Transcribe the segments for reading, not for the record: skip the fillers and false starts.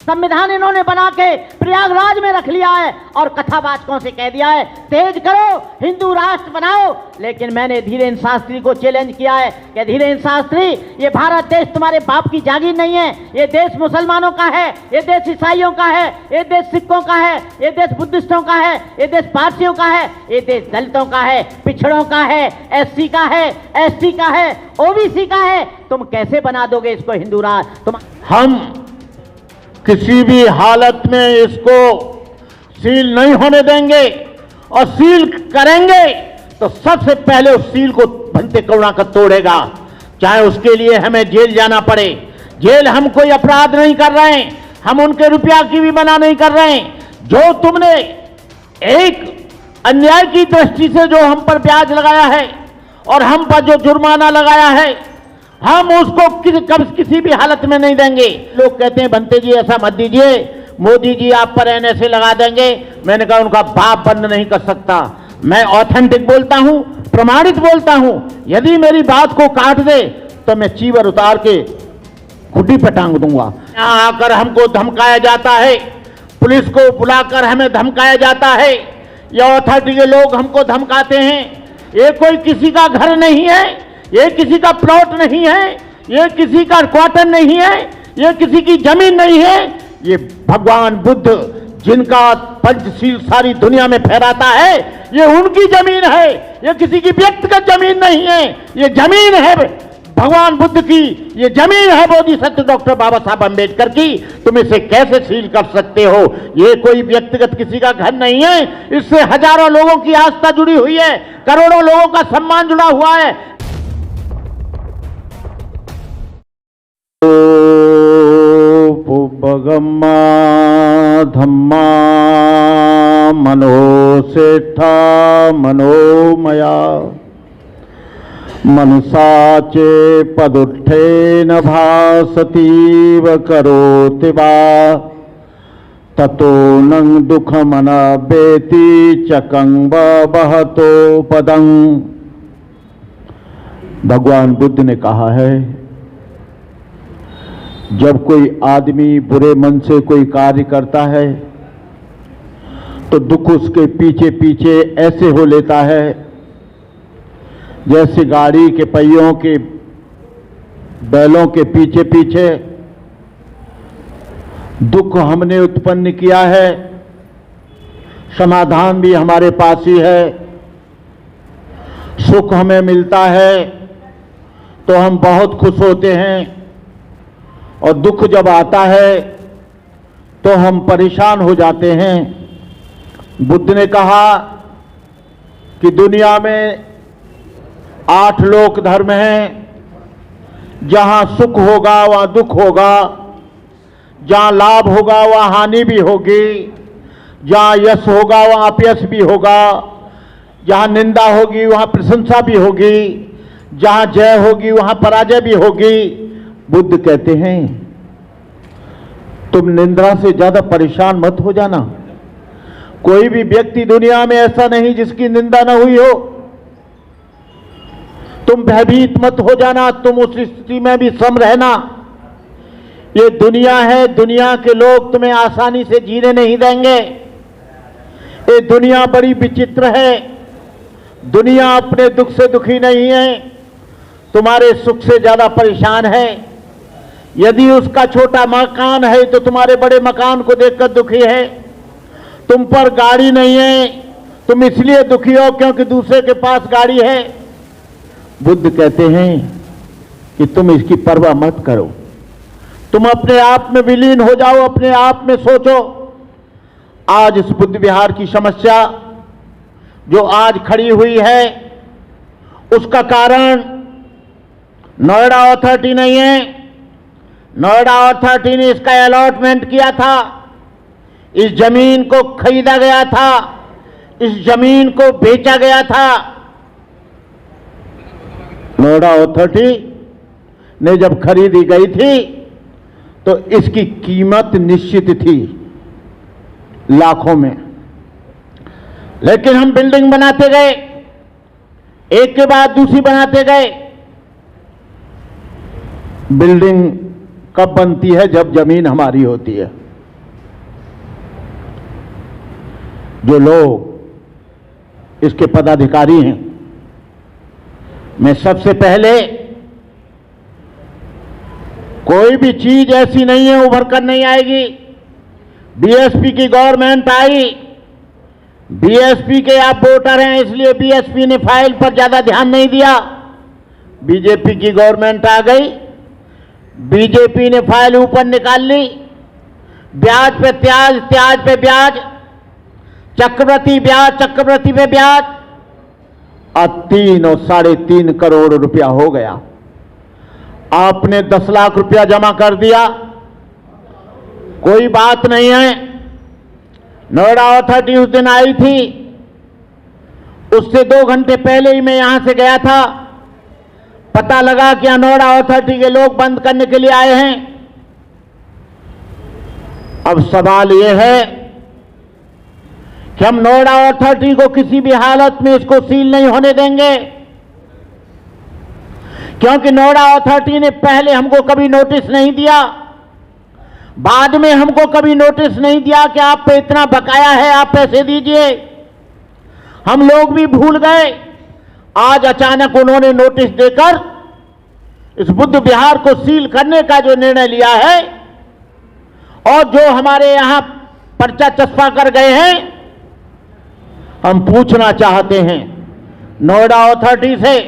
संविधान इन्होंने बना के प्रयागराज में रख लिया है और कथावाचकों से कह दिया है तेज करो, हिंदू राष्ट्र बनाओ। लेकिन मैंने धीरेन्द्र शास्त्री को चैलेंज किया है कि धीरेन्द्र शास्त्री, ये भारत देश तुम्हारे बाप की जागीर नहीं है। ये देश मुसलमानों का है, ये देश ईसाइयों का है, ये देश सिखों का है, ये देश बुद्धिस्टों का है, ये देश पारसियों का है, ये देश दलितों का है, पिछड़ों का है, एससी का है, एसटी का है, ओबीसी का है। तुम कैसे बना दोगे इसको हिंदू राष्ट्र? तुम हम किसी भी हालत में इसको सील नहीं होने देंगे और सील करेंगे तो सबसे पहले उस सील को भंते करुणाकर तोड़ेगा, चाहे उसके लिए हमें जेल जाना पड़े। जेल हम कोई अपराध नहीं कर रहे हैं, हम उनके रुपया की भी मना नहीं कर रहे हैं। जो तुमने एक अन्याय की दृष्टि से जो हम पर ब्याज लगाया है और हम पर जो जुर्माना लगाया है, हम उसको किसी भी हालत में नहीं देंगे। लोग कहते हैं बनते जी ऐसा मत दीजिए, मोदी जी आप पर एनएसए लगा देंगे। मैंने कहा उनका बाप बंद नहीं कर सकता। मैं ऑथेंटिक बोलता हूं, प्रमाणित बोलता हूं। यदि मेरी बात को काट दे तो मैं चीवर उतार के खुटी पर टांग दूंगा। यहां आकर हमको धमकाया जाता है, पुलिस को बुलाकर हमें धमकाया जाता है, या अथॉरिटी के लोग हमको धमकाते हैं। ये कोई किसी का घर नहीं है, ये किसी का प्लॉट नहीं है, ये किसी का क्वार्टर नहीं है, ये किसी की जमीन नहीं है। ये भगवान बुद्ध जिनका पंचशील सारी दुनिया में फहराता है, ये उनकी जमीन है, ये किसी की व्यक्तिगत जमीन नहीं है। ये जमीन है भगवान बुद्ध की, ये जमीन है बोधिसत्व डॉक्टर बाबा साहब अम्बेडकर की। तुम इसे कैसे सील कर सकते हो? ये कोई व्यक्तिगत किसी का घर नहीं है। इससे हजारों लोगों की आस्था जुड़ी हुई है, करोड़ों लोगों का सम्मान जुड़ा हुआ है। भगम्मा धम्मा मनोसेठा मनोमया मनसाचे पदुत्थे न भासतीव करोति वा ततो नं दुःखमनवेति चकंग बहतो पदं। भगवान बुद्ध ने कहा है, जब कोई आदमी बुरे मन से कोई कार्य करता है तो दुख उसके पीछे पीछे ऐसे हो लेता है जैसे गाड़ी के पहियों के बैलों के पीछे पीछे। दुख हमने उत्पन्न किया है, समाधान भी हमारे पास ही है। सुख हमें मिलता है तो हम बहुत खुश होते हैं, और दुख जब आता है तो हम परेशान हो जाते हैं। बुद्ध ने कहा कि दुनिया में 8 लोक धर्म हैं, जहां सुख होगा वहां दुख होगा, जहां लाभ होगा वहां हानि भी होगी, जहां यश होगा वहां अपयश भी होगा, जहां निंदा होगी वहां प्रशंसा भी होगी, जहां जय होगी वहां पराजय भी होगी। बुद्ध कहते हैं तुम निंदा से ज्यादा परेशान मत हो जाना। कोई भी व्यक्ति दुनिया में ऐसा नहीं जिसकी निंदा न हुई हो। तुम भयभीत मत हो जाना, तुम उस स्थिति में भी सम रहना। ये दुनिया है, दुनिया के लोग तुम्हें आसानी से जीने नहीं देंगे। ये दुनिया बड़ी विचित्र है। दुनिया अपने दुख से दुखी नहीं है, तुम्हारे सुख से ज्यादा परेशान है। यदि उसका छोटा मकान है तो तुम्हारे बड़े मकान को देखकर दुखी है। तुम पर गाड़ी नहीं है, तुम इसलिए दुखी हो क्योंकि दूसरे के पास गाड़ी है। बुद्ध कहते हैं कि तुम इसकी परवाह मत करो, तुम अपने आप में विलीन हो जाओ, अपने आप में सोचो। आज इस बुद्ध विहार की समस्या जो आज खड़ी हुई है, उसका कारण नोएडा अथॉरिटी नहीं है। नोएडा अथॉरिटी ने इसका अलॉटमेंट किया था, इस जमीन को खरीदा गया था, इस जमीन को बेचा गया था। नोएडा अथॉरिटी ने जब खरीदी गई थी तो इसकी कीमत निश्चित थी लाखों में, लेकिन हम बिल्डिंग बनाते गए, एक के बाद दूसरी बनाते गए। बिल्डिंग कब बनती है? जब जमीन हमारी होती है। जो लोग इसके पदाधिकारी हैं, मैं सबसे पहले, कोई भी चीज ऐसी नहीं है उभर कर नहीं आएगी। बीएसपी की गवर्नमेंट आई, बीएसपी के आप वोटर हैं इसलिए बीएसपी ने फाइल पर ज्यादा ध्यान नहीं दिया। बीजेपी की गवर्नमेंट आ गई, बीजेपी ने फाइल ऊपर निकाल ली, ब्याज पे त्याज, त्याज पे ब्याज, चक्रवृद्धि ब्याज, चक्रवृद्धि पे ब्याज, अब 3 और 3.5 करोड़ रुपया हो गया। आपने 10 लाख रुपया जमा कर दिया, कोई बात नहीं है। नोएडा अथॉरिटी उस दिन आई थी, उससे 2 घंटे पहले ही मैं यहां से गया था। पता लगा कि नोएडा अथॉरिटी के लोग बंद करने के लिए आए हैं। अब सवाल यह है कि हम नोएडा अथॉरिटी को किसी भी हालत में इसको सील नहीं होने देंगे, क्योंकि नोएडा अथॉरिटी ने पहले हमको कभी नोटिस नहीं दिया, बाद में हमको कभी नोटिस नहीं दिया कि आप पे इतना बकाया है, आप पैसे दीजिए। हम लोग भी भूल गए। आज अचानक उन्होंने नोटिस देकर इस बुद्ध विहार को सील करने का जो निर्णय लिया है, और जो हमारे यहां पर्चा चस्पा कर गए हैं, हम पूछना चाहते हैं नोएडा अथॉरिटी से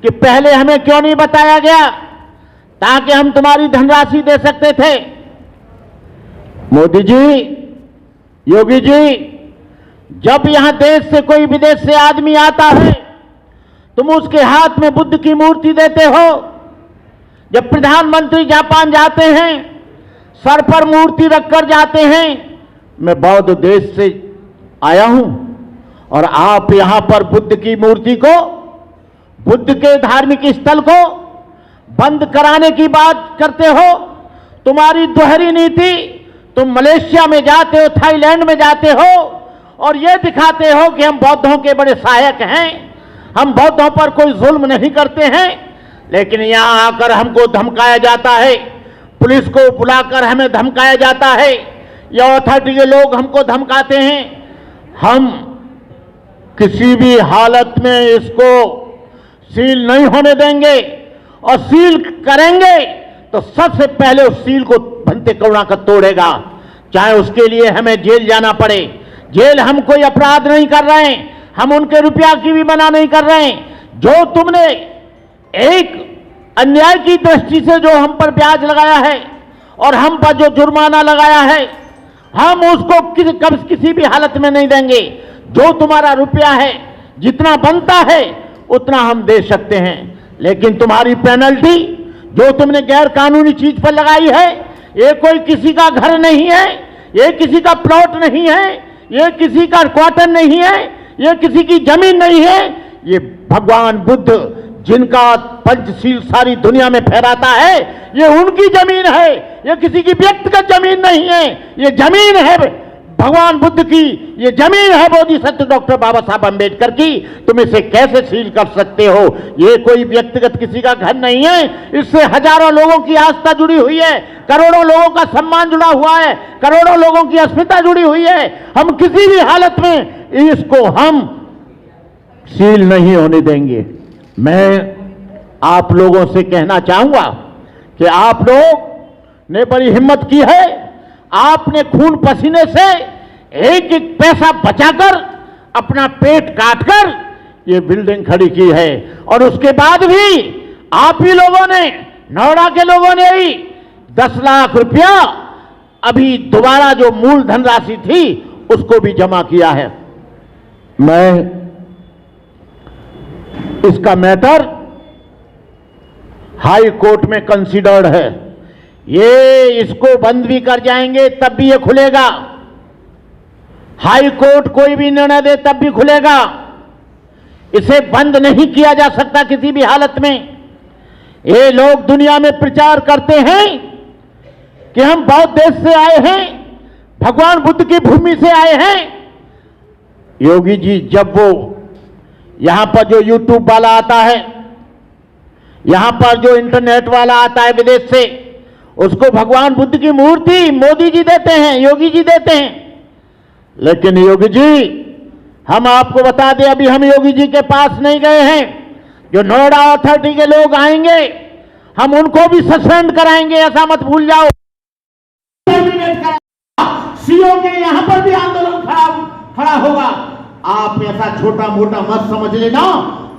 कि पहले हमें क्यों नहीं बताया गया, ताकि हम तुम्हारी धनराशि दे सकते थे। मोदी जी, योगी जी, जब यहां देश से कोई विदेश से आदमी आता है, तुम उसके हाथ में बुद्ध की मूर्ति देते हो। जब प्रधानमंत्री जापान जाते हैं, सर पर मूर्ति रखकर जाते हैं। मैं बौद्ध देश से आया हूं और आप यहां पर बुद्ध की मूर्ति को, बुद्ध के धार्मिक स्थल को बंद कराने की बात करते हो। तुम्हारी दोहरी नीति, तुम मलेशिया में जाते हो, थाईलैंड में जाते हो और यह दिखाते हो कि हम बौद्धों के बड़े सहायक हैं, हम बौद्धों पर कोई जुल्म नहीं करते हैं, लेकिन यहां आकर हमको धमकाया जाता है, पुलिस को बुलाकर हमें धमकाया जाता है, या अथॉरिटी के लोग हमको धमकाते हैं। हम किसी भी हालत में इसको सील नहीं होने देंगे, और सील करेंगे तो सबसे पहले उस सील को भंते करुणा का तोड़ेगा, चाहे उसके लिए हमें जेल जाना पड़े। जेल, हम कोई अपराध नहीं कर रहे हैं, हम उनके रुपया की भी मना नहीं कर रहे हैं। जो तुमने एक अन्याय की दृष्टि से जो हम पर ब्याज लगाया है और हम पर जो जुर्माना लगाया है, हम उसको किसी भी हालत में नहीं देंगे। जो तुम्हारा रुपया है, जितना बनता है उतना हम दे सकते हैं, लेकिन तुम्हारी पेनल्टी जो तुमने गैर कानूनी चीज पर लगाई है, ये कोई किसी का घर नहीं है, ये किसी का प्लॉट नहीं है, ये किसी का क्वार्टर नहीं है, ये किसी की जमीन नहीं है। ये भगवान बुद्ध जिनका पंचशील सारी दुनिया में फहराता है, ये उनकी जमीन है, ये किसी की व्यक्तिगत जमीन नहीं है। ये जमीन है भगवान बुद्ध की, ये जमीन है बोधिसत्व डॉक्टर बाबा साहब अंबेडकर की। तुम इसे कैसे सील कर सकते हो? ये कोई व्यक्तिगत किसी का घर नहीं है, इससे हजारों लोगों की आस्था जुड़ी हुई है, करोड़ों लोगों का सम्मान जुड़ा हुआ है, करोड़ों लोगों की अस्मिता जुड़ी हुई है। हम किसी भी हालत में इसको हम सील नहीं होने देंगे। मैं आप लोगों से कहना चाहूंगा कि आप लोग ने बड़ी हिम्मत की है, आपने खून पसीने से एक एक पैसा बचाकर अपना पेट काटकर ये बिल्डिंग खड़ी की है, और उसके बाद भी आप ही लोगों ने, नोएडा के लोगों ने ही 10 लाख रुपया अभी दोबारा जो मूल धनराशि थी उसको भी जमा किया है। मैं इसका मैटर हाई कोर्ट में कंसीडर्ड है। ये इसको बंद भी कर जाएंगे तब भी ये खुलेगा, हाई कोर्ट कोई भी निर्णय दे तब भी खुलेगा। इसे बंद नहीं किया जा सकता किसी भी हालत में। ये लोग दुनिया में प्रचार करते हैं कि हम बौद्ध देश से आए हैं, भगवान बुद्ध की भूमि से आए हैं। योगी जी, जब वो यहां पर जो यूट्यूब वाला आता है, यहां पर जो इंटरनेट वाला आता है विदेश से, उसको भगवान बुद्ध की मूर्ति मोदी जी देते हैं, योगी जी देते हैं। लेकिन योगी जी, हम आपको बता दें, अभी हम योगी जी के पास नहीं गए हैं। जो नोएडा अथॉरिटी के लोग आएंगे, हम उनको भी सस्पेंड कराएंगे, ऐसा मत भूल जाओ। सीओ के यहां पर भी आंदोलन खड़ा होगा। आप ऐसा छोटा मोटा मत समझ लेना।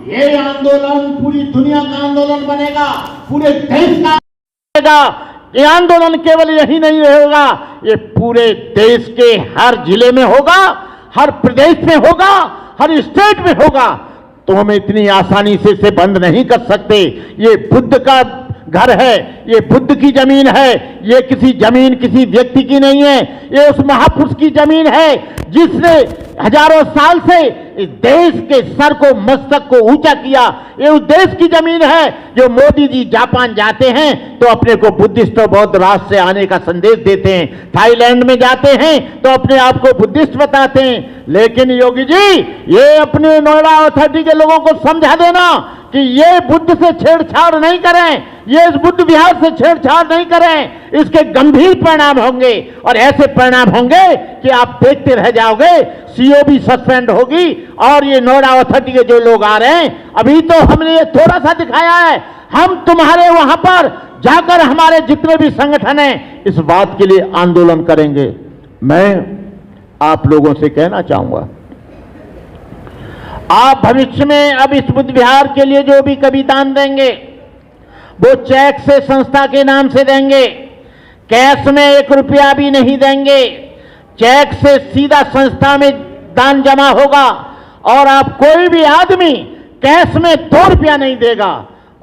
ये आंदोलन पूरी दुनिया का आंदोलन बनेगा, पूरे देश का बनेगा। ये आंदोलन केवल यही नहीं रहेगा, ये पूरे देश के हर जिले में होगा, हर प्रदेश में होगा, हर स्टेट में होगा। तो हम इतनी आसानी से इसे बंद नहीं कर सकते। ये बुद्ध का घर है, ये बुद्ध की जमीन है, ये किसी जमीन किसी व्यक्ति की नहीं है, ये उस महापुरुष की जमीन है जिसने हजारों साल से इस देश के सर को मस्तक को ऊंचा किया। ये उस देश की जमीन है। जो मोदी जी जापान जाते हैं तो अपने को बुद्धिस्ट और बौद्ध राष्ट्र से आने का संदेश देते हैं, थाईलैंड में जाते हैं तो अपने आप को बुद्धिस्ट बताते हैं। लेकिन योगी जी, ये अपने नोएडा अथॉरिटी के लोगों को समझा देना कि ये बुद्ध से छेड़छाड़ नहीं करें, ये इस बुद्ध विहार से छेड़छाड़ नहीं करें। इसके गंभीर परिणाम होंगे और ऐसे परिणाम होंगे कि आप देखते रह जाओगे। सीओ भी सस्पेंड होगी और ये नोएडा अथॉरिटी के जो लोग आ रहे हैं, अभी तो हमने ये थोड़ा सा दिखाया है। हम तुम्हारे वहां पर जाकर हमारे जितने भी संगठन हैं इस बात के लिए आंदोलन करेंगे। मैं आप लोगों से कहना चाहूंगा, आप भविष्य में अब इस बुद्ध विहार के लिए जो भी कभी दान देंगे वो चेक से संस्था के नाम से देंगे, कैश में 1 रुपया भी नहीं देंगे। चेक से सीधा संस्था में दान जमा होगा और आप कोई भी आदमी कैश में 2 रुपया नहीं देगा।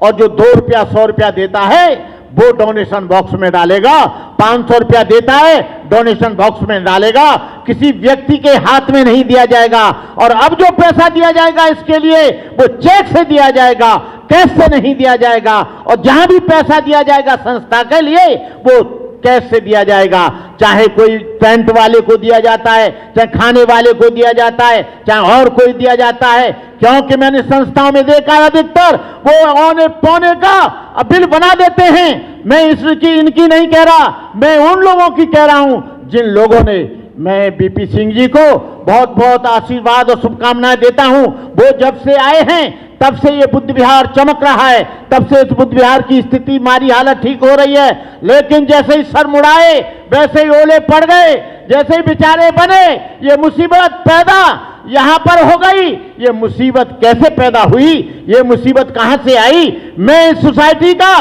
और जो 2 रुपया 100 रुपया देता है वो डोनेशन बॉक्स में डालेगा, 500 रुपया देता है डोनेशन बॉक्स में डालेगा, किसी व्यक्ति के हाथ में नहीं दिया जाएगा। और अब जो पैसा दिया जाएगा इसके लिए वो चेक से दिया जाएगा, कैश से नहीं दिया जाएगा। और जहां भी पैसा दिया जाएगा संस्था के लिए वो कैश से दिया जाएगा। चाहे कोई टेंट वाले को दिया जाता है, चाहे खाने वाले को दिया जाता है, चाहे और कोई दिया जाता है। क्योंकि मैंने संस्थाओं में देखा अधिकतर वो औने पौने का बिल बना देते हैं। मैं इसकी इनकी नहीं कह रहा, मैं उन लोगों की कह रहा हूं जिन लोगों ने, मैं बीपी सिंह जी को बहुत बहुत आशीर्वाद और शुभकामनाएं देता हूं। वो जब से आए हैं तब से ये बुद्ध विहार चमक रहा है, तब से इस बुद्ध विहार की स्थिति हमारी हालत ठीक हो रही है। लेकिन जैसे ही सर मुड़ाए वैसे ही ओले पड़ गए, जैसे ही बेचारे बने, ये मुसीबत पैदा यहां पर हो गई। ये मुसीबत कैसे पैदा हुई, ये मुसीबत कहां से आई? मैं इस सोसाइटी का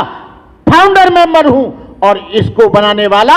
फाउंडर मेंबर हूं और इसको बनाने वाला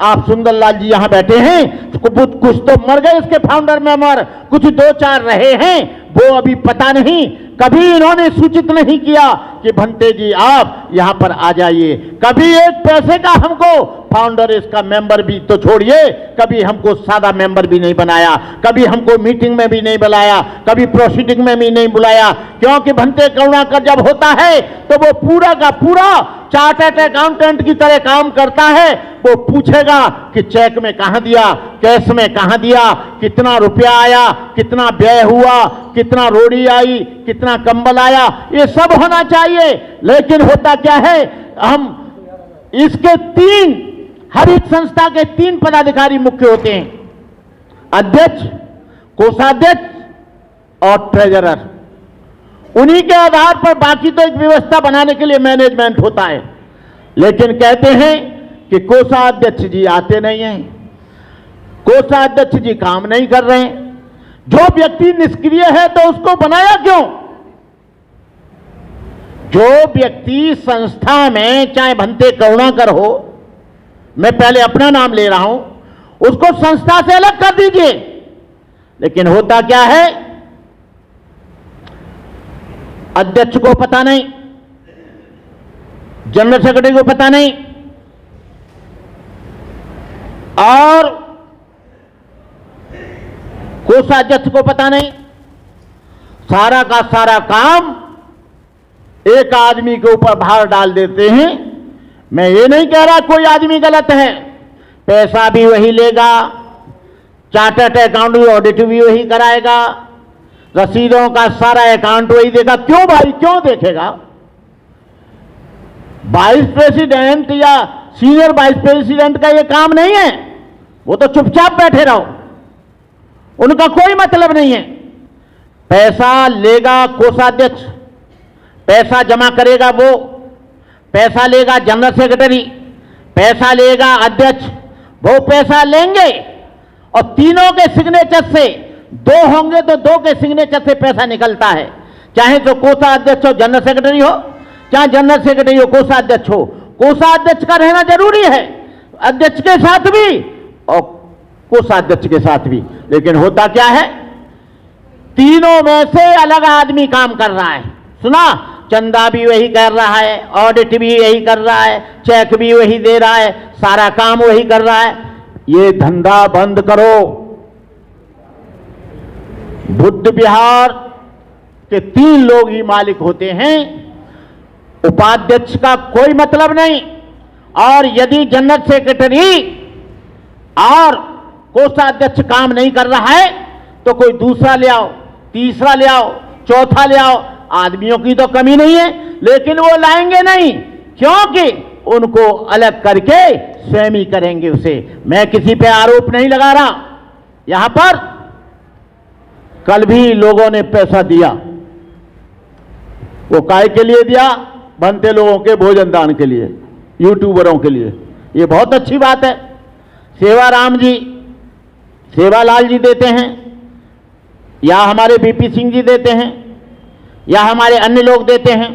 आप सुंदरलाल जी यहां बैठे हैं। कुछ तो मर गए इसके फाउंडर मेंबर, कुछ 2-4 रहे हैं, वो अभी पता नहीं। कभी इन्होंने सूचित नहीं किया कि भंते जी आप यहां पर आ जाइए। कभी एक पैसे का हमको फाउंडर इसका मेंबर भी तो छोड़िए, कभी हमको सादा मेंबर भी नहीं बनाया, कभी हमको मीटिंग में भी नहीं बुलाया, कभी प्रोसीडिंग में भी नहीं बुलाया। क्योंकि भंते करुणाकर जब होता है तो वो पूरा का पूरा चार्टर्ड अकाउंटेंट की तरह काम करता है। वो पूछेगा कि चेक में कहां दिया, कैश में कहां दिया, कितना रुपया आया, कितना व्यय हुआ, कितना रोड़ी आई, कितना कंबल आया, ये सब होना चाहिए। लेकिन होता क्या है, हम इसके 3 हर एक संस्था के 3 पदाधिकारी मुख्य होते हैं, अध्यक्ष, कोषाध्यक्ष और ट्रेजरर। उन्हीं के आधार पर बाकी तो एक व्यवस्था बनाने के लिए मैनेजमेंट होता है। लेकिन कहते हैं कि कोषाध्यक्ष जी आते नहीं हैं, कोषाध्यक्ष जी काम नहीं कर रहे हैं। जो व्यक्ति निष्क्रिय है तो उसको बनाया क्यों? जो व्यक्ति संस्था में, चाहे भंते करुणाकर हो, मैं पहले अपना नाम ले रहा हूं, उसको संस्था से अलग कर दीजिए। लेकिन होता क्या है, अध्यक्ष को पता नहीं, जनरल सेक्रेटरी को पता नहीं और कोषाध्यक्ष को पता नहीं। सारा का सारा काम एक आदमी के ऊपर भार डाल देते हैं। मैं ये नहीं कह रहा कोई आदमी गलत है, पैसा भी वही लेगा, चार्टर्ड अकाउंट भी ऑडिट भी वही कराएगा, रसीदों का सारा अकाउंट वही देगा। क्यों भाई, क्यों देखेगा? वाइस प्रेसिडेंट या सीनियर वाइस प्रेसिडेंट का ये काम नहीं है, वो तो चुपचाप बैठे रहो। उनका कोई मतलब नहीं है। पैसा लेगा कोषाध्यक्ष, पैसा जमा करेगा वो, पैसा लेगा जनरल सेक्रेटरी, पैसा लेगा अध्यक्ष, वो पैसा लेंगे और तीनों के सिग्नेचर से, दो होंगे तो दो के सिग्नेचर से पैसा निकलता है, चाहे तो कोषाध्यक्ष हो जनरल सेक्रेटरी हो, चाहे जनरल सेक्रेटरी हो कोषाध्यक्ष हो। कोषाध्यक्ष का रहना जरूरी है, अध्यक्ष के साथ भी और कोषाध्यक्ष के साथ भी। लेकिन होता क्या है, तीनों में से अलग आदमी काम कर रहा है। सुना, चंदा भी वही कर रहा है, ऑडिट भी यही कर रहा है, चेक भी वही दे रहा है, सारा काम वही कर रहा है। ये धंधा बंद करो। बुद्ध विहार के 3 लोग ही मालिक होते हैं, उपाध्यक्ष का कोई मतलब नहीं। और यदि जनरल सेक्रेटरी और कोषाध्यक्ष काम नहीं कर रहा है तो कोई दूसरा ले आओ, तीसरा ले आओ, चौथा ले आओ। आदमियों की तो कमी नहीं है, लेकिन वो लाएंगे नहीं, क्योंकि उनको अलग करके स्वयं ही करेंगे उसे। मैं किसी पे आरोप नहीं लगा रहा। यहां पर कल भी लोगों ने पैसा दिया, वो काय के लिए दिया? बनते लोगों के भोजन दान के लिए, यूट्यूबरों के लिए। ये बहुत अच्छी बात है। सेवाराम जी, सेवालाल जी देते हैं, या हमारे बीपी सिंह जी देते हैं, या हमारे अन्य लोग देते हैं।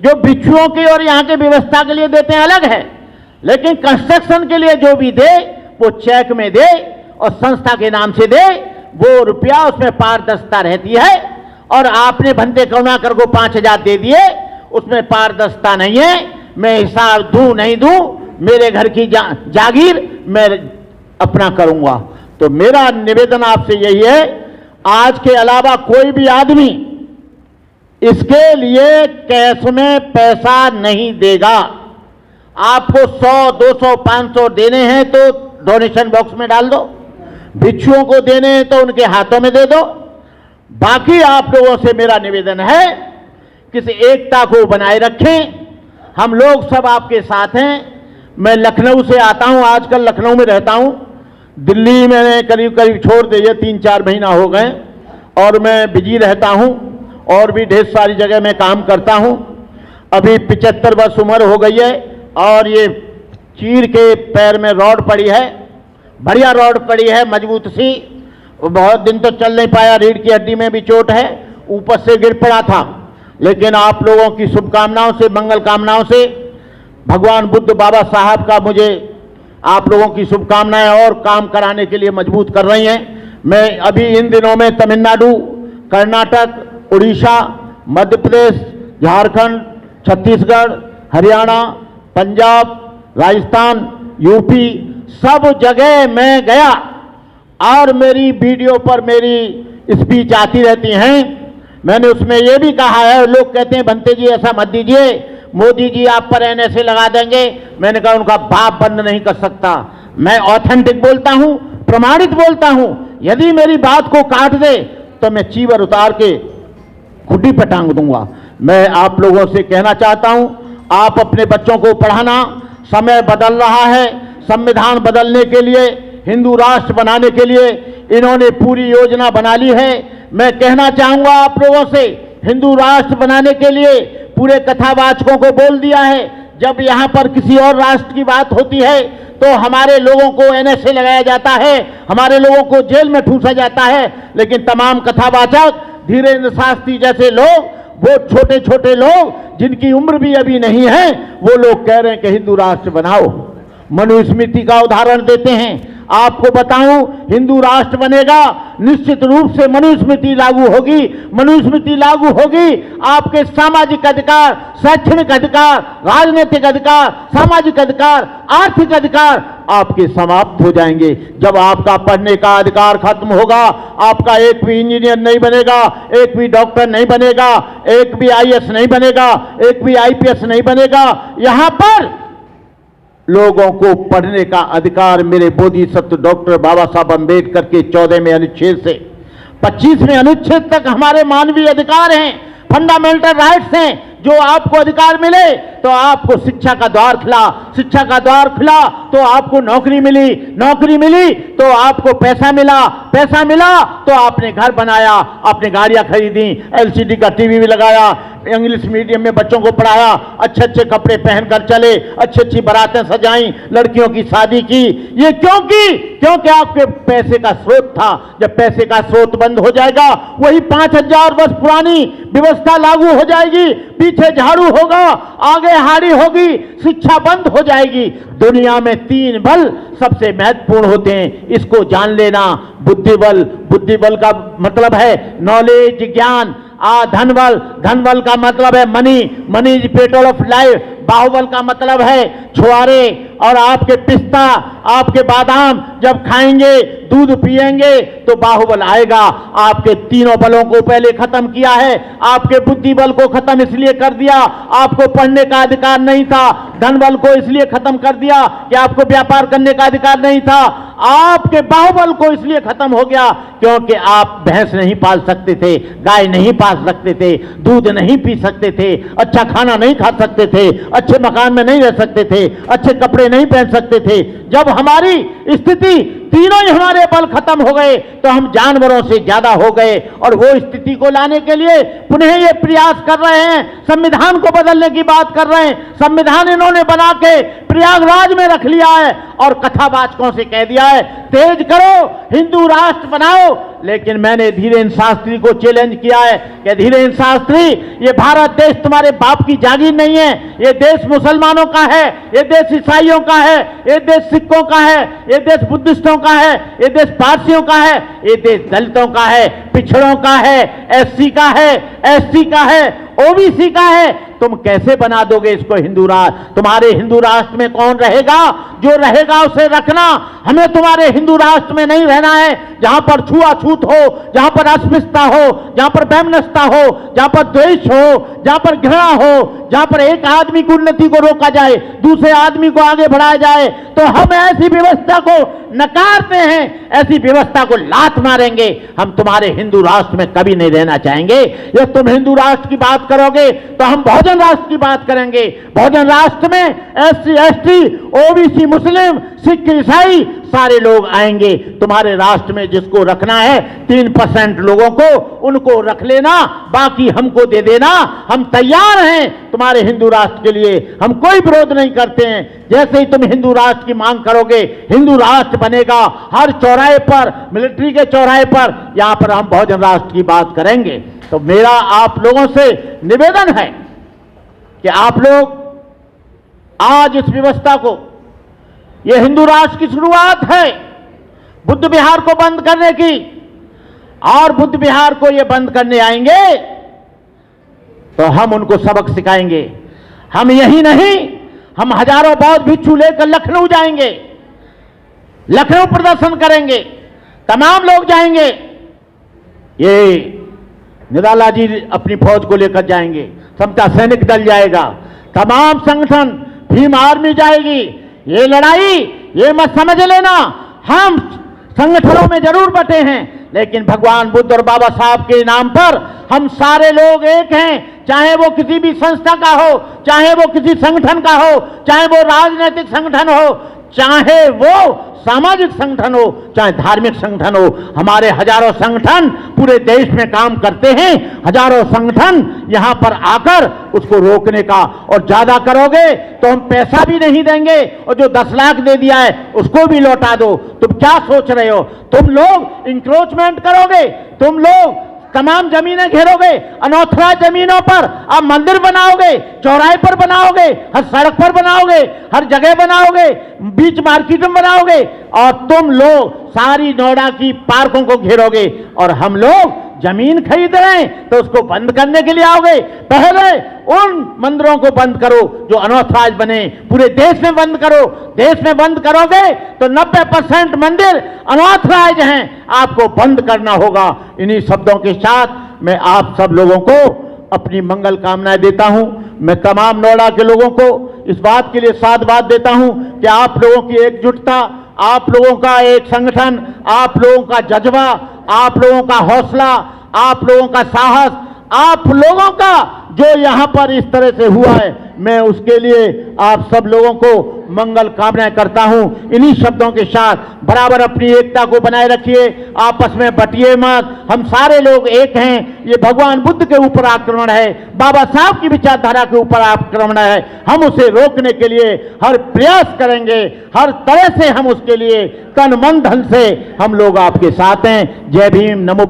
जो भिक्षुओं की और यहाँ के व्यवस्था के लिए देते हैं अलग है, लेकिन कंस्ट्रक्शन के लिए जो भी दे वो चेक में दे और संस्था के नाम से दे, वो रुपया उसमें पारदर्शिता रहती है। और आपने भंते करुणाकर को 5,000 दे दिए, उसमें पारदर्शिता नहीं है। मैं हिसाब दूं नहीं दूं, मेरे घर की जागीर मैं अपना करूंगा। तो मेरा निवेदन आपसे यही है, आज के अलावा कोई भी आदमी इसके लिए कैश में पैसा नहीं देगा। आपको 100, 200, 500 देने हैं तो डोनेशन बॉक्स में डाल दो, भिक्षुओं को देने हैं तो उनके हाथों में दे दो। बाकी आप लोगों से मेरा निवेदन है, किसी एकता को बनाए रखें। हम लोग सब आपके साथ हैं। मैं लखनऊ से आता हूं, आजकल लखनऊ में रहता हूं। दिल्ली मैंने करीब करीब छोड़ दिए, 3-4 महीना हो गए, और मैं बिजी रहता हूं और भी ढेर सारी जगह मैं काम करता हूं। अभी 75 वर्ष उम्र हो गई है और ये चीर के पैर में रॉड पड़ी है, बढ़िया रॉड पड़ी है, मजबूत सी। बहुत दिन तो चल नहीं पाया, रीढ़ की हड्डी में भी चोट है, ऊपर से गिर पड़ा था। लेकिन आप लोगों की शुभकामनाओं से, मंगल कामनाओं से, भगवान बुद्ध बाबा साहब का मुझे आप लोगों की शुभकामनाएं और काम कराने के लिए मजबूत कर रही हैं। मैं अभी इन दिनों में तमिलनाडु, कर्नाटक, उड़ीसा, मध्य प्रदेश, झारखंड, छत्तीसगढ़, हरियाणा, पंजाब, राजस्थान, यूपी, सब जगह मैं गया और मेरी वीडियो पर मेरी स्पीच आती रहती हैं। मैंने उसमें यह भी कहा है, लोग कहते हैं भंते जी ऐसा मत दीजिए, मोदी जी आप पर NSA लगा देंगे। मैंने कहा उनका बाप बंद नहीं कर सकता। मैं ऑथेंटिक बोलता हूं, प्रमाणित बोलता हूं। यदि मेरी बात को काट दे तो मैं चीवर उतार के खुड्डी पर टांग दूंगा। मैं आप लोगों से कहना चाहता हूं, आप अपने बच्चों को पढ़ाना। समय बदल रहा है, संविधान बदलने के लिए, हिंदू राष्ट्र बनाने के लिए इन्होंने पूरी योजना बना ली है। मैं कहना चाहूंगा आप लोगों से, हिंदू राष्ट्र बनाने के लिए पूरे कथावाचकों को बोल दिया है। जब यहां पर किसी और राष्ट्र की बात होती है तो हमारे लोगों को NSA लगाया जाता है, हमारे लोगों को जेल में ठूसा जाता है। लेकिन तमाम कथावाचक, धीरेन्द्र शास्त्री जैसे लोग, वो छोटे छोटे लोग जिनकी उम्र भी अभी नहीं है, वो लोग कह रहे हैं कि हिंदू राष्ट्र बनाओ। मनुस्मृति का उदाहरण देते हैं। आपको बताऊं, हिंदू राष्ट्र बनेगा, निश्चित रूप से मनुस्मृति लागू होगी। मनुस्मृति लागू होगी, आपके सामाजिक अधिकार, शैक्षणिक अधिकार, राजनीतिक अधिकार, सामाजिक अधिकार, आर्थिक अधिकार आपके समाप्त हो जाएंगे। जब आपका पढ़ने का अधिकार खत्म होगा, आपका एक भी इंजीनियर नहीं बनेगा, एक भी डॉक्टर नहीं बनेगा, एक भी IAS नहीं बनेगा, एक भी IPS नहीं बनेगा। यहां पर लोगों को पढ़ने का अधिकार मेरे बोधिसत्व डॉक्टर बाबा साहब अम्बेडकर के 14वें अनुच्छेद से 25वें अनुच्छेद तक हमारे मानवीय अधिकार हैं, फंडामेंटल राइट्स हैं, जो आपको अधिकार मिले तो आपको शिक्षा का द्वार खुला, शिक्षा का द्वार खुला तो आपको नौकरी मिली, नौकरी मिली तो आपको पैसा मिला, पैसा मिला तो आपने घर बनाया, आपने गाड़ियां खरीदी, एलसीडी का टीवी भी लगाया, इंग्लिश मीडियम में बच्चों को पढ़ाया, अच्छे अच्छे कपड़े पहनकर चले, अच्छी अच्छी बारातें सजाई, लड़कियों की शादी की। ये क्योंकि आपके पैसे का स्रोत था। जब पैसे का स्रोत बंद हो जाएगा, वही 5000 वर्ष पुरानी व्यवस्था लागू हो जाएगी, पीछे झाड़ू होगा, आगे हाड़ी होगी, शिक्षा बंद हो जाएगी। दुनिया में 3 बल सबसे महत्वपूर्ण होते हैं, इसको जान लेना। बुद्धिबल, बुद्धिबल का मतलब है नॉलेज, ज्ञान। धनबल, धनबल का मतलब है money, money is petrol of life. बाहुबल का मतलब है छुआरे और आपके पिस्ता, आपके बादाम जब खाएंगे, दूध पिएंगे तो बाहुबल आएगा। आपके तीनों बलों को पहले खत्म किया है। आपके बुद्धि बल को खत्म इसलिए कर दिया, आपको पढ़ने का अधिकार नहीं था। धन बल को इसलिए खत्म कर दिया कि आपको व्यापार करने का अधिकार नहीं था। आपके बाहुबल को इसलिए खत्म हो गया क्योंकि आप भैंस नहीं पाल सकते थे, गाय नहीं पाल सकते थे, दूध नहीं पी सकते थे, अच्छा खाना नहीं खा सकते थे, अच्छे मकान में नहीं रह सकते थे, अच्छे कपड़े नहीं पहन सकते थे। जब हमारी स्थिति, तीनों ही हमारे बल खत्म हो गए तो हम जानवरों से ज्यादा हो गए। और वो स्थिति को लाने के लिए पुनः ये प्रयास कर रहे हैं, संविधान को बदलने की बात कर रहे हैं। संविधान इन्होंने बना के प्रयागराज में रख लिया है और कथावाचकों से कह दिया है तेज करो, हिंदू राष्ट्र बनाओ। लेकिन मैंने धीरेन्द्र शास्त्री को चैलेंज किया है कि धीरेन्द्र शास्त्री, ये भारत देश तुम्हारे बाप की जागीर नहीं है, ये देश मुसलमानों का है, ये देश ईसाइयों का है, ये देश सिखों का है, ये देश बुद्धिस्टों का है, ये देश पारसियों का है, ये देश दलितों का है, पिछड़ों का है, एससी का है, एसटी का है, ओबीसी का है। तुम कैसे बना दोगे इसको हिंदू राष्ट्र? तुम्हारे हिंदू राष्ट्र में कौन रहेगा? जो रहेगा उसे रखना। हमें तुम्हारे हिंदू राष्ट्र में नहीं रहना है जहां पर छुआछूत हो, जहां पर अस्पृश्यता हो, जहां पर वैमनस्यता हो, जहां पर द्वेष हो, जहां पर घृणा हो, जहां पर एक आदमी की उन्नति को रोका जाए, दूसरे आदमी को आगे बढ़ाया जाए। तो हम ऐसी व्यवस्था को नकारते हैं, ऐसी व्यवस्था को लात मारेंगे। हम तुम्हारे हिंदू राष्ट्र में कभी नहीं रहना चाहेंगे। यदि तुम हिंदू राष्ट्र की बात करोगे तो हम बहुजन राष्ट्र की बात करेंगे। बहुजन राष्ट्र में एससी, एसटी, ओबीसी, मुस्लिम, सिख, ईसाई सारे लोग आएंगे। तुम्हारे राष्ट्र में जिसको रखना है 3% लोगों को, उनको रख लेना, बाकी हमको दे देना। हम तैयार हैं तुम्हारे हिंदू राष्ट्र के लिए, हम कोई विरोध नहीं करते हैं। जैसे ही तुम हिंदू राष्ट्र की मांग करोगे, हिंदू राष्ट्र बनेगा। हर चौराहे पर, मिलिट्री के चौराहे पर, यहां पर हम बहुजन राष्ट्र की बात करेंगे। तो मेरा आप लोगों से निवेदन है कि आप लोग आज इस व्यवस्था को, यह हिंदू राष्ट्र की शुरुआत है बुद्ध विहार को बंद करने की, और बुद्ध विहार को ये बंद करने आएंगे तो हम उनको सबक सिखाएंगे। हम यही नहीं, हम हजारों बौद्ध भिक्षु लेकर लखनऊ जाएंगे, लखनऊ प्रदर्शन करेंगे, तमाम लोग जाएंगे। ये निराला जी अपनी फौज को लेकर जाएंगे, समता सैनिक दल जाएगा, तमाम संगठन, भीम आर्मी जाएगी। ये लड़ाई, ये मत समझ लेना हम संगठनों में जरूर बटे हैं, लेकिन भगवान बुद्ध और बाबा साहब के नाम पर हम सारे लोग एक हैं। चाहे वो किसी भी संस्था का हो, चाहे वो किसी संगठन का हो, चाहे वो राजनीतिक संगठन हो, चाहे वो सामाजिक संगठन हो, चाहे धार्मिक संगठन हो। हमारे हजारों संगठन पूरे देश में काम करते हैं। हजारों संगठन यहां पर आकर उसको रोकने का, और ज्यादा करोगे तो हम पैसा भी नहीं देंगे, और जो 10 लाख दे दिया है उसको भी लौटा दो। तुम क्या सोच रहे हो? तुम लोग इंक्रोचमेंट करोगे, तुम लोग तमाम जमीनें घेरोगे, अनऑथराइज्ड जमीनों पर आप मंदिर बनाओगे, चौराहे पर बनाओगे, हर सड़क पर बनाओगे, हर जगह बनाओगे, बीच मार्केट में बनाओगे, और तुम लोग सारी नोएडा की पार्कों को घेरोगे, और हम लोग जमीन खरीद रहे हैं तो उसको बंद करने के लिए आओगे। पहले उन मंदिरों को बंद करो जो अनऑथराइज्ड बने, पूरे देश में बंद करो। देश में बंद करोगे तो 90% मंदिर अनऑथराइज्ड हैं, आपको बंद करना होगा। इन्हीं शब्दों के साथ मैं आप सब लोगों को अपनी मंगल कामनाएं देता हूं। मैं तमाम नोएडा के लोगों को इस बात के लिए साधुवाद देता हूं कि आप लोगों की एकजुटता, आप लोगों का एक संगठन, आप लोगों का जज्बा, आप लोगों का हौसला, आप लोगों का साहस, आप लोगों का जो यहां पर इस तरह से हुआ है, मैं उसके लिए आप सब लोगों को मंगल कामनाएं करता हूं। इन्हीं शब्दों के साथ बराबर अपनी एकता को बनाए रखिए, आपस में बटिए मत। हम सारे लोग एक हैं। ये भगवान बुद्ध के ऊपर आक्रमण है, बाबा साहब की विचारधारा के ऊपर आक्रमण है। हम उसे रोकने के लिए हर प्रयास करेंगे, हर तरह से हम उसके लिए तन मन धन से हम लोग आपके साथ हैं। जय भीम, नमो।